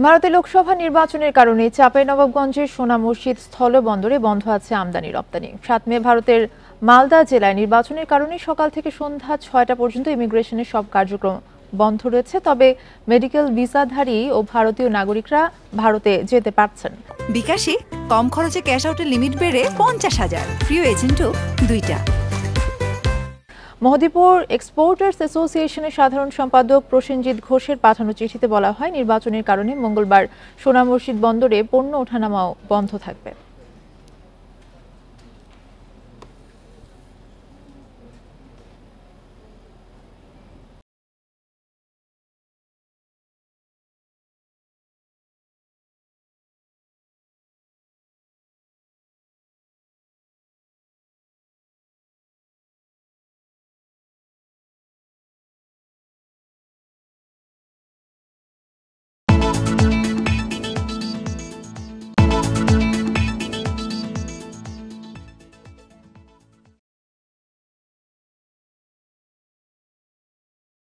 ভারতে লোকসভা নির্বাচনের কারণে চাঁপাইনবাবগঞ্জের সোনা মসজিদ স্থলবন্দরে বন্ধ আছে আমদানি রপ্তানি। ৭ মে ভারতের মালদা জেলায় নির্বাচনের কারণে সকাল থেকে সন্ধ্যা ৬টা পর্যন্ত ইমিগ্রেশনের সব কার্যক্রম বন্ধ রয়েছে। তবে মেডিকেল ভিসাধারী ও ভারতীয় নাগরিকরা ভারতে যেতে পারছেন। বিকাশে কম খরচে ক্যাশ আউটের লিমিট বেড়ে ৫০,০০০, প্রিয় এজেন্টও ২টা। মহদীপুর এক্সপোর্টার্স অ্যাসোসিয়েশনের সাধারণ সম্পাদক প্রসেনজিৎ ঘোষের পাঠানো চিঠিতে বলা হয়, নির্বাচনের কারণে মঙ্গলবার সোনা মসজিদ বন্দরে পণ্য ওঠানামাও বন্ধ থাকবে।